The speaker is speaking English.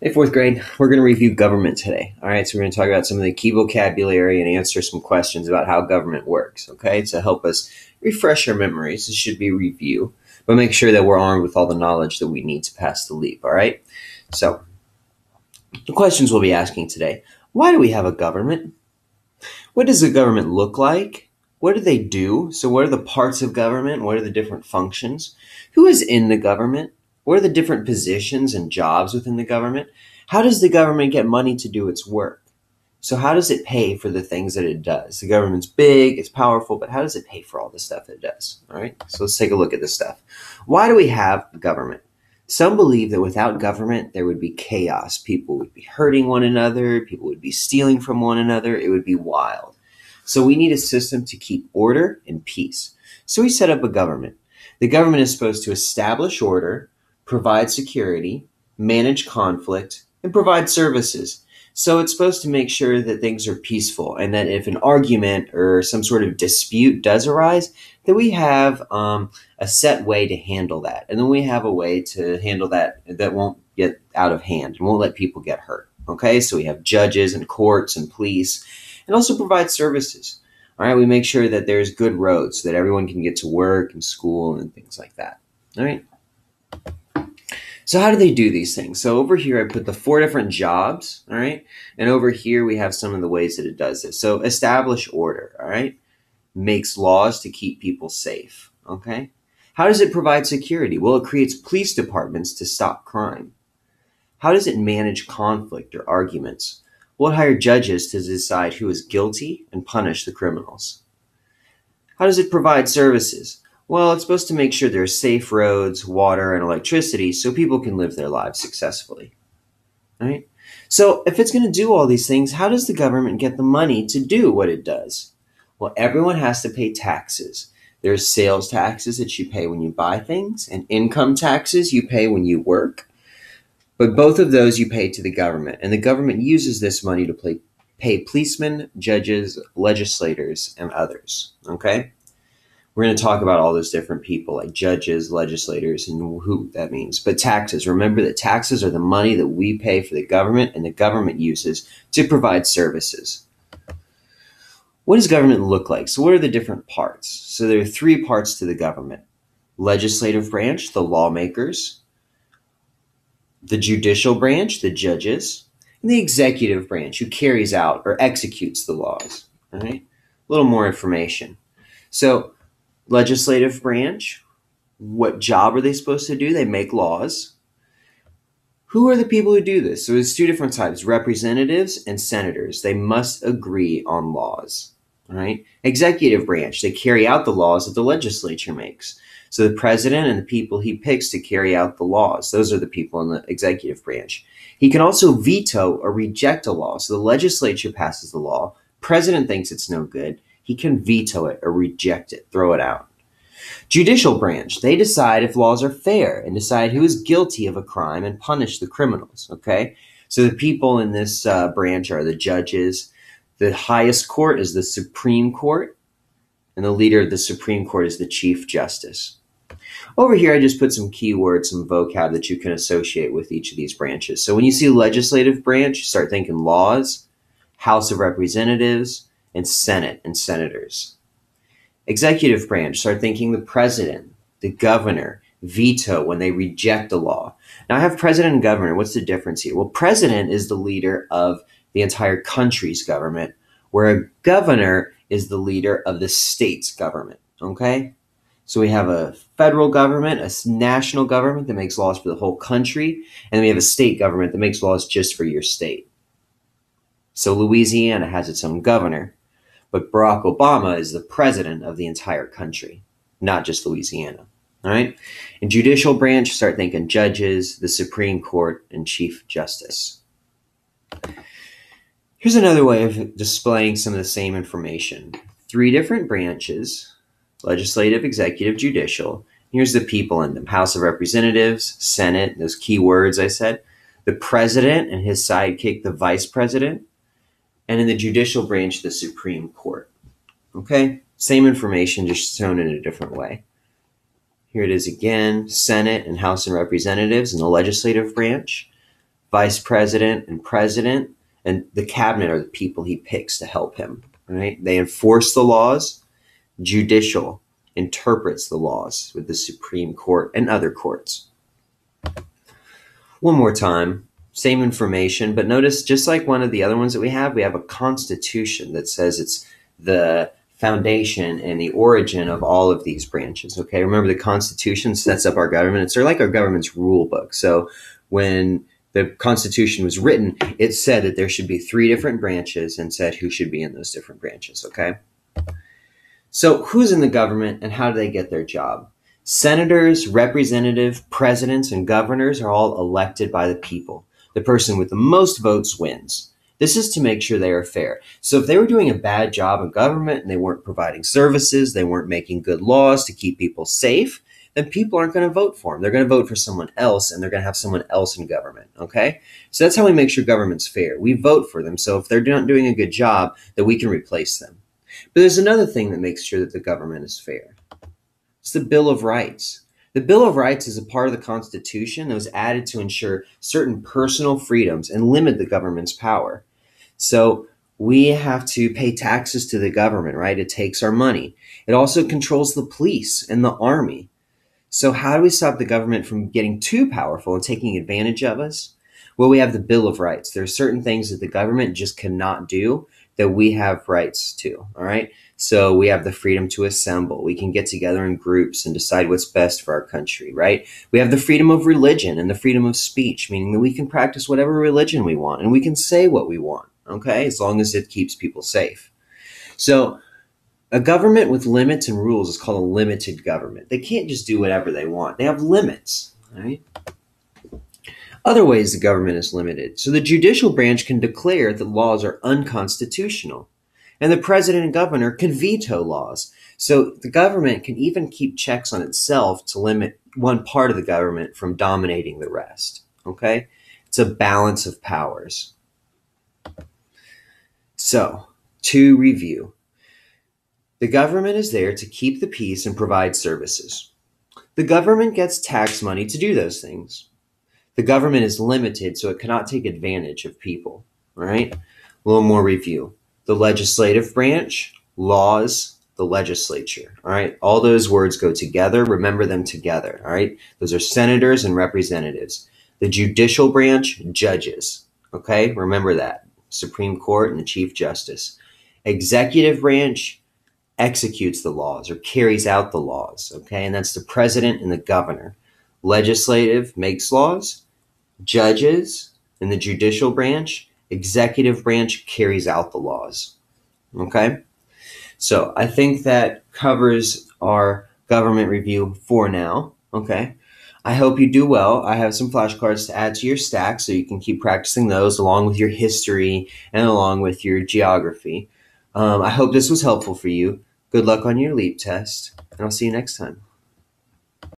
Hey, fourth grade, we're going to review government today. All right, so we're going to talk about some of the key vocabulary and answer some questions about how government works, okay, to help us refresh our memories. This should be a review, but make sure that we're armed with all the knowledge that we need to pass the leap, all right? So, the questions we'll be asking today. Why do we have a government? What does a government look like? What do they do? So, what are the parts of government? What are the different functions? Who is in the government? What are the different positions and jobs within the government? How does the government get money to do its work? So, how does it pay for the things that it does? The government's big, it's powerful, but how does it pay for all the stuff that it does? All right, so let's take a look at this stuff. Why do we have government? Some believe that without government, there would be chaos. People would be hurting one another, people would be stealing from one another, it would be wild. So we need a system to keep order and peace. So we set up a government. The government is supposed to establish order, provide security, manage conflict, and provide services. So it's supposed to make sure that things are peaceful and that if an argument or some sort of dispute does arise, that we have a set way to handle that. And then we have a way to handle that that won't get out of hand and won't let people get hurt. Okay, so we have judges and courts and police and also provide services. All right, we make sure that there's good roads so that everyone can get to work and school and things like that. All right. So how do they do these things? So over here, I put the 4 different jobs, all right? And over here, we have some of the ways that it does this. So establish order, all right? Makes laws to keep people safe, okay? How does it provide security? Well, it creates police departments to stop crime. How does it manage conflict or arguments? Well, it hires judges to decide who is guilty and punish the criminals. How does it provide services? Well, it's supposed to make sure there are safe roads, water, and electricity so people can live their lives successfully. Right? So if it's going to do all these things, how does the government get the money to do what it does? Well, everyone has to pay taxes. There's sales taxes that you pay when you buy things, and income taxes you pay when you work. But both of those you pay to the government, and the government uses this money to pay policemen, judges, legislators, and others. Okay? We're going to talk about all those different people like judges, legislators, and who that means. But taxes, remember that taxes are the money that we pay for the government and the government uses to provide services. What does government look like? So what are the different parts? So there are 3 parts to the government. Legislative branch, the lawmakers, the judicial branch, the judges, and the executive branch, who carries out or executes the laws. All right? A little more information. So legislative branch, what job are they supposed to do? They make laws. Who are the people who do this? So there's 2 different types, representatives and senators. They must agree on laws. All right? Executive branch, they carry out the laws that the legislature makes. So the president and the people he picks to carry out the laws, those are the people in the executive branch. He can also veto or reject a law. So the legislature passes the law. President thinks it's no good. He can veto it or reject it, throw it out. Judicial branch, they decide if laws are fair and decide who is guilty of a crime and punish the criminals, okay? So the people in this branch are the judges. The highest court is the Supreme Court, and the leader of the Supreme Court is the Chief Justice. Over here, I just put some keywords, some vocab that you can associate with each of these branches. So when you see legislative branch, start thinking laws, House of Representatives, and Senate and senators. Executive branch, start thinking the president, the governor, veto when they reject a law. Now I have president and governor. What's the difference here? Well, president is the leader of the entire country's government, where a governor is the leader of the state's government. Okay? So we have a federal government, a national government that makes laws for the whole country, and then we have a state government that makes laws just for your state. So Louisiana has its own governor, but Barack Obama is the president of the entire country, not just Louisiana. All right? In judicial branch, start thinking judges, the Supreme Court, and Chief Justice. Here's another way of displaying some of the same information. 3 different branches, legislative, executive, judicial. Here's the people in them. House of Representatives, Senate, those key words I said. The president and his sidekick, the vice president. And in the judicial branch, the Supreme Court. Okay? Same information, just shown in a different way. Here it is again, Senate and House of Representatives in the legislative branch. Vice president and president, and the cabinet are the people he picks to help him, right? They enforce the laws. Judicial interprets the laws with the Supreme Court and other courts. One more time, same information, but notice just like one of the other ones that we have a constitution that says it's the foundation and the origin of all of these branches. Okay, remember the Constitution sets up our government. It's sort of like our government's rule book. So when the Constitution was written, it said that there should be 3 different branches and said who should be in those different branches. Okay. So who's in the government and how do they get their job? Senators, representatives, presidents, and governors are all elected by the people. The person with the most votes wins. This is to make sure they are fair. So if they were doing a bad job in government and they weren't providing services, they weren't making good laws to keep people safe, then people aren't going to vote for them. They're going to vote for someone else, and they're going to have someone else in government, okay? So that's how we make sure government's fair. We vote for them, so if they're not doing a good job, then we can replace them. But there's another thing that makes sure that the government is fair. It's the Bill of Rights. The Bill of Rights is a part of the Constitution that was added to ensure certain personal freedoms and limit the government's power. So we have to pay taxes to the government, right? It takes our money. It also controls the police and the army. So how do we stop the government from getting too powerful and taking advantage of us? Well, we have the Bill of Rights. There are certain things that the government just cannot do that we have rights to, all right? So we have the freedom to assemble. We can get together in groups and decide what's best for our country, right? We have the freedom of religion and the freedom of speech, meaning that we can practice whatever religion we want and we can say what we want, okay? As long as it keeps people safe. So a government with limits and rules is called a limited government. They can't just do whatever they want. They have limits, all right? Other ways the government is limited. So the judicial branch can declare that laws are unconstitutional, and the president and governor can veto laws. So the government can even keep checks on itself to limit one part of the government from dominating the rest. Okay? It's a balance of powers. So, to review, the government is there to keep the peace and provide services. The government gets tax money to do those things. The government is limited, so it cannot take advantage of people, all right? A little more review. The legislative branch, laws, the legislature, all right? All those words go together. Remember them together, all right? Those are senators and representatives. The judicial branch, judges, okay? Remember that. Supreme Court and the Chief Justice. Executive branch executes the laws or carries out the laws, okay? And that's the president and the governor. Legislative makes laws. Judges in the judicial branch, executive branch carries out the laws. Okay? So I think that covers our government review for now. Okay? I hope you do well. I have some flashcards to add to your stack so you can keep practicing those along with your history and along with your geography. I hope this was helpful for you. Good luck on your LEAP test, and I'll see you next time.